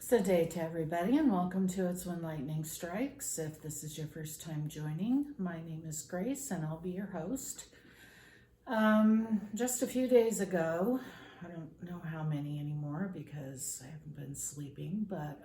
Good day to everybody, and welcome to It's When Lightning Strikes. If this is your first time joining, my name is Grace, and I'll be your host. Just a few days ago, I don't know how many anymore because I haven't been sleeping, but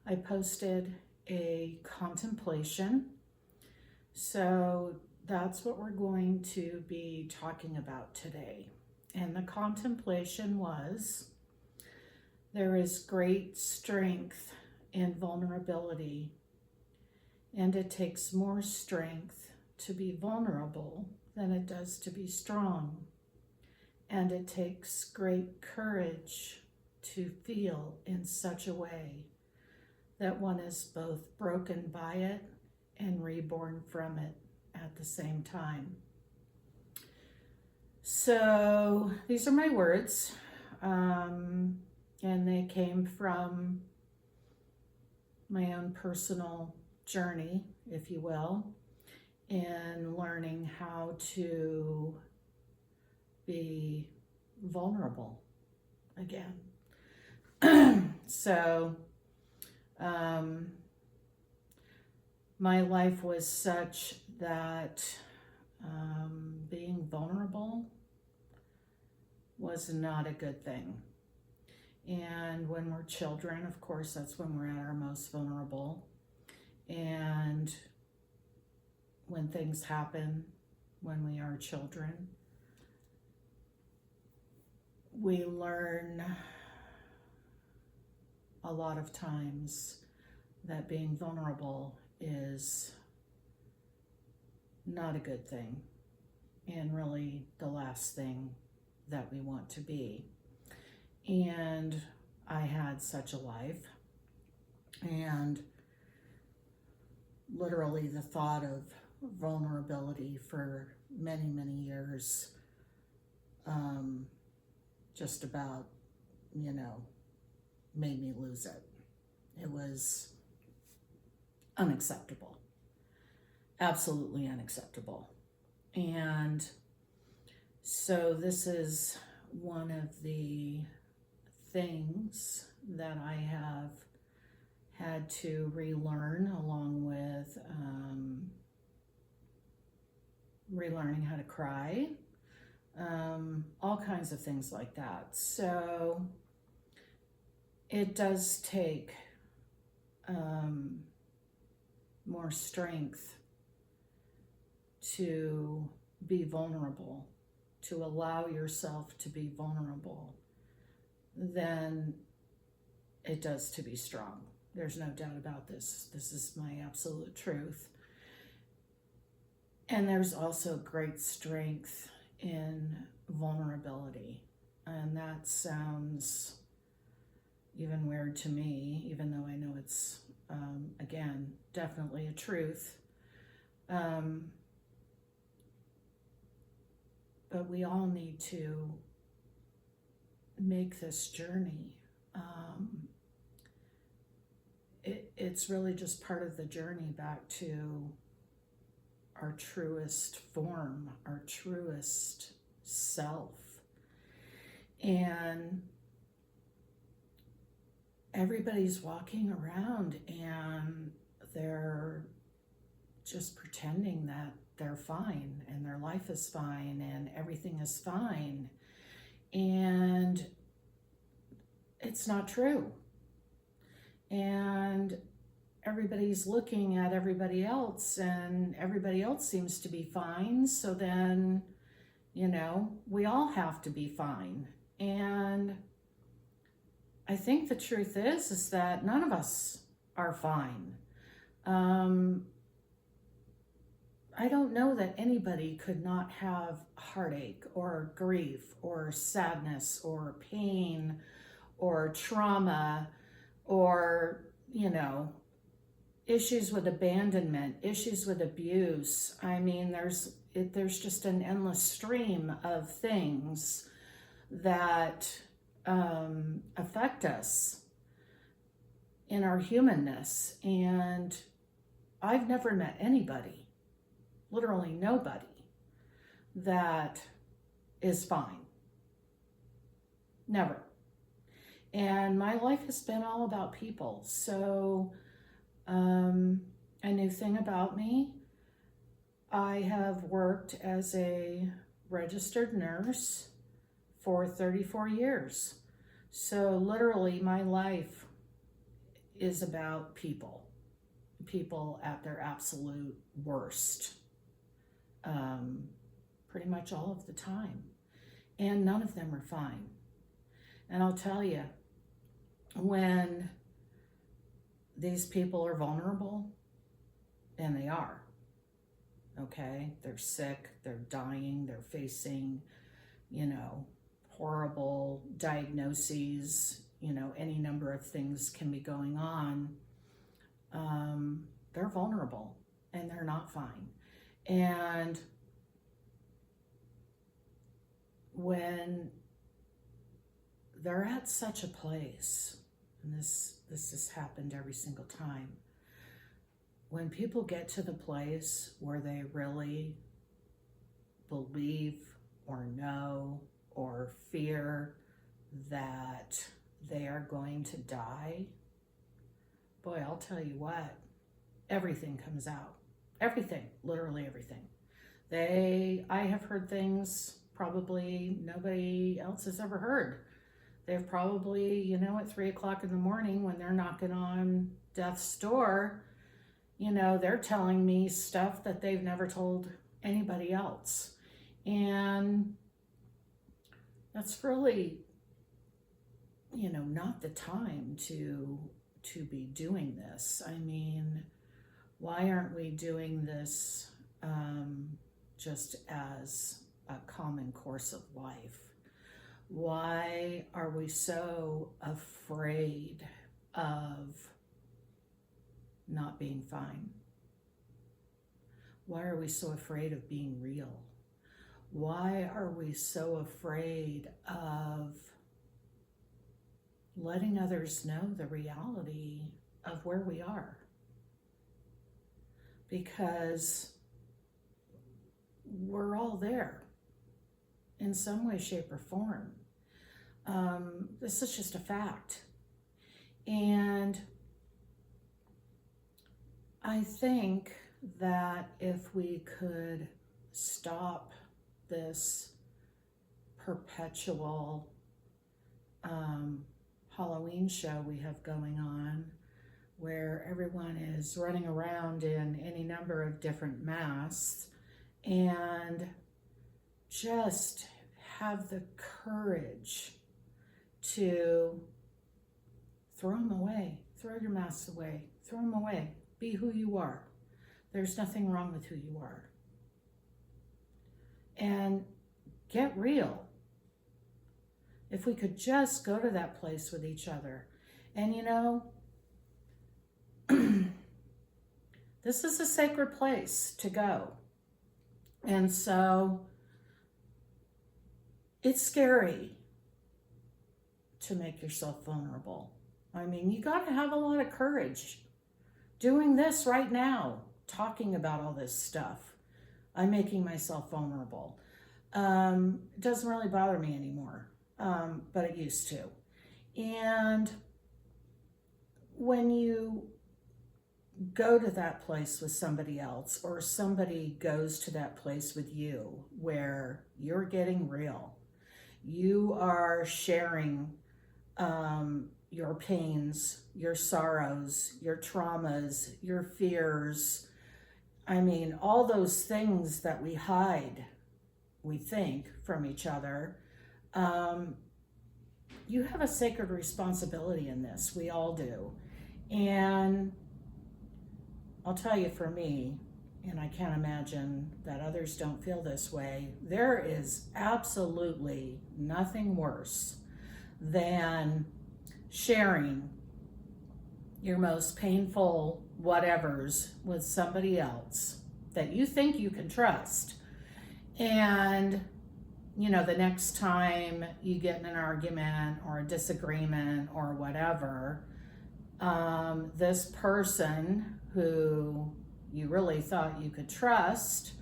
I posted a contemplation. So that's what we're going to be talking about today. And the contemplation was: there is great strength in vulnerability, and it takes more strength to be vulnerable than it does to be strong. And it takes great courage to feel in such a way that one is both broken by it and reborn from it at the same time. So these are my words. And they came from my own personal journey, if you will, in learning how to be vulnerable again. So, my life was such that being vulnerable was not a good thing. And when we're children, of course, that's when we're at our most vulnerable. And when things happen when we are children, we learn a lot of times that being vulnerable is not a good thing, and really the last thing that we want to be. And I had such a life, and literally the thought of vulnerability for many, many years just about, made me lose it. It was unacceptable, absolutely unacceptable. And so this is one of the things that I have had to relearn, along with relearning how to cry, all kinds of things like that. So it does take more strength to be vulnerable, to allow yourself to be vulnerable, than it does to be strong. There's no doubt about this. This is my absolute truth. And there's also great strength in vulnerability. And that sounds even weird to me, even though I know it's, again, definitely a truth. But we all need to make this journey. It's really just part of the journey back to our truest form, our truest self. And everybody's walking around and they're just pretending that they're fine and their life is fine and everything is fine. And it's not true. And everybody's looking at everybody else, and everybody else seems to be fine. So then, we all have to be fine. And I think the truth is that none of us are fine. I don't know that anybody could not have heartache or grief or sadness or pain or trauma or, issues with abandonment, issues with abuse. I mean, there's just an endless stream of things that affect us in our humanness. And I've never met anybody, literally nobody, that is fine. Never. And my life has been all about people. So, a new thing about me, I have worked as a registered nurse for 34 years. So literally my life is about people, people at their absolute worst, pretty much all of the time. And none of them are fine. And I'll tell you, when these people are vulnerable, and they are, okay, they're sick, they're dying, they're facing, horrible diagnoses, any number of things can be going on. They're vulnerable and they're not fine. And when they're at such a place, and this has happened every single time, when people get to the place where they really believe or know or fear that they are going to die, boy, I'll tell you what, everything comes out. Everything, literally everything. I have heard things probably nobody else has ever heard. They've probably, at 3 o'clock in the morning when they're knocking on death's door, they're telling me stuff that they've never told anybody else. And that's really, not the time to be doing this. I mean, why aren't we doing this just as a common course of life? Why are we so afraid of not being fine? Why are we so afraid of being real? Why are we so afraid of letting others know the reality of where we are? Because we're all there in some way, shape, or form. This is just a fact. And I think that if we could stop this perpetual Halloween show we have going on, where everyone is running around in any number of different masks, and just have the courage to throw them away, throw your masks away, throw them away, be who you are. There's nothing wrong with who you are. And get real. If we could just go to that place with each other. And this is a sacred place to go. And so it's scary to make yourself vulnerable. I mean, you got to have a lot of courage. Doing this right now, talking about all this stuff, I'm making myself vulnerable. It doesn't really bother me anymore, but it used to. And when you go to that place with somebody else, or somebody goes to that place with you where you're getting real, you are sharing your pains, your sorrows, your traumas, your fears. I mean, all those things that we hide, we think, from each other. You have a sacred responsibility in this. We all do. And I'll tell you, for me, and I can't imagine that others don't feel this way, there is absolutely nothing worse than sharing your most painful whatevers with somebody else that you think you can trust. And, the next time you get in an argument or a disagreement or whatever, this person who you really thought you could trust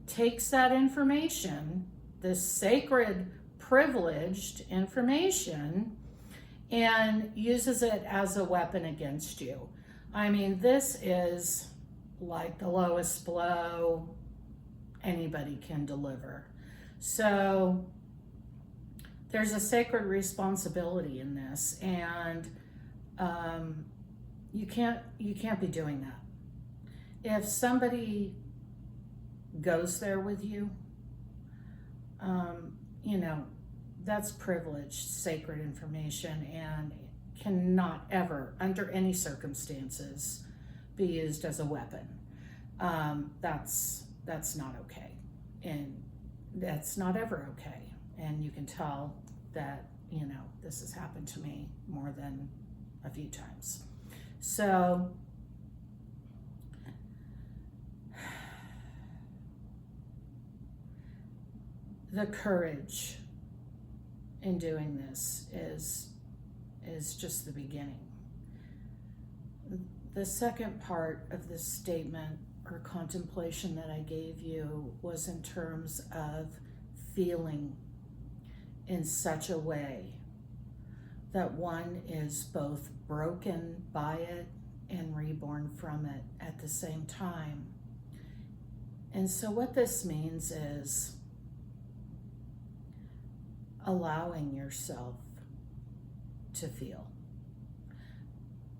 takes that information, this sacred, privileged information and uses it as a weapon against you. I mean, this is like the lowest blow anybody can deliver. So there's a sacred responsibility in this, and you can't be doing that. If somebody goes there with you, you know, that's privileged, sacred information, and cannot ever, under any circumstances, be used as a weapon. That's not okay, and that's not ever okay. And you can tell that, you know, this has happened to me more than a few times. So the courage in doing this is just the beginning. The second part of this statement or contemplation that I gave you was in terms of feeling in such a way that one is both broken by it and reborn from it at the same time. And so what this means is allowing yourself to feel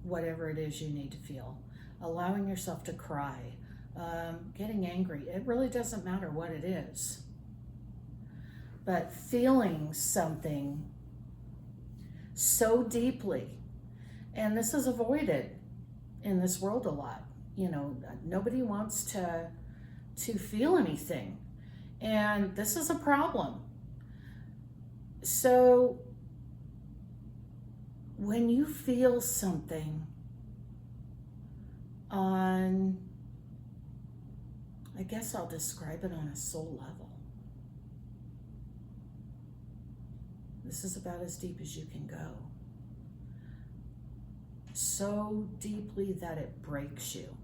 whatever it is you need to feel, allowing yourself to cry, getting angry. It really doesn't matter what it is, but feeling something so deeply. And this is avoided in this world a lot. You know, nobody wants to feel anything, and this is a problem. So when you feel something on, I guess I'll describe it on a soul level. This is about as deep as you can go. So deeply that it breaks you.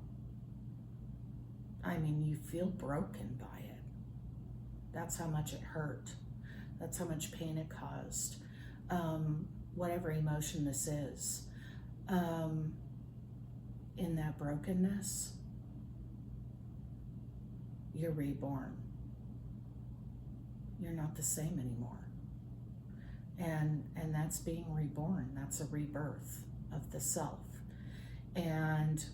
I mean, you feel broken by it. That's how much it hurt. That's how much pain it caused. Whatever emotion this is. In that brokenness, you're reborn. You're not the same anymore. And that's being reborn. That's a rebirth of the self. And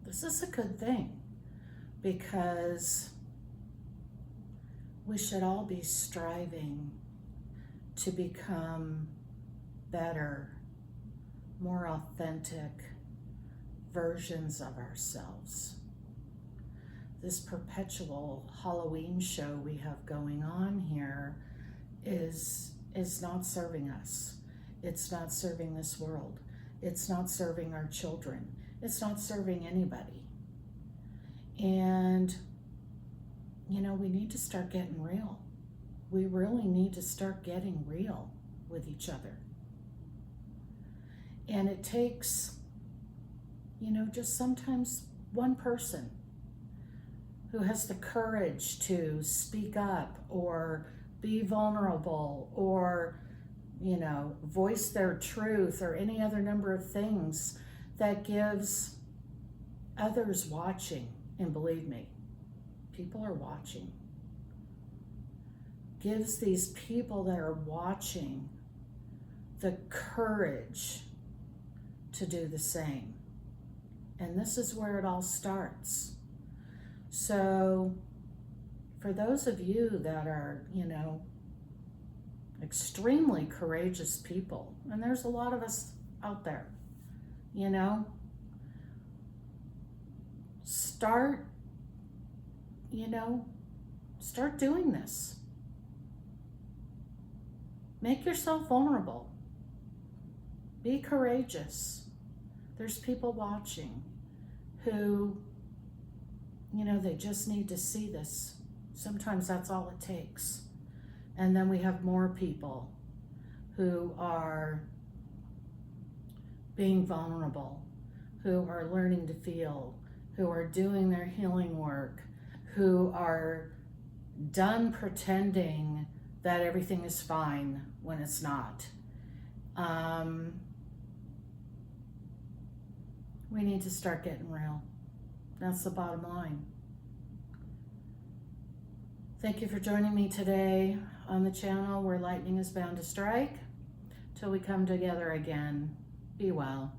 this is a good thing, because we should all be striving to become better, more authentic versions of ourselves. This perpetual Halloween show we have going on here is not serving us. It's not serving this world. It's not serving our children. It's not serving anybody. And, you know, we need to start getting real. We really need to start getting real with each other. And it takes, you know, just sometimes one person who has the courage to speak up or be vulnerable or, you know, voice their truth or any other number of things that gives others watching, and believe me, people are watching, gives these people that are watching the courage to do the same. And this is where it all starts. So for those of you that are, you know, extremely courageous people, and there's a lot of us out there, you know, start doing this. Make yourself vulnerable. Be courageous. There's people watching who, you know, they just need to see this. Sometimes that's all it takes. And then we have more people who are being vulnerable, who are learning to feel, who are doing their healing work, who are done pretending that everything is fine when it's not. We need to start getting real. That's the bottom line. Thank you for joining me today on the channel where lightning is bound to strike. Till we come together again, be well.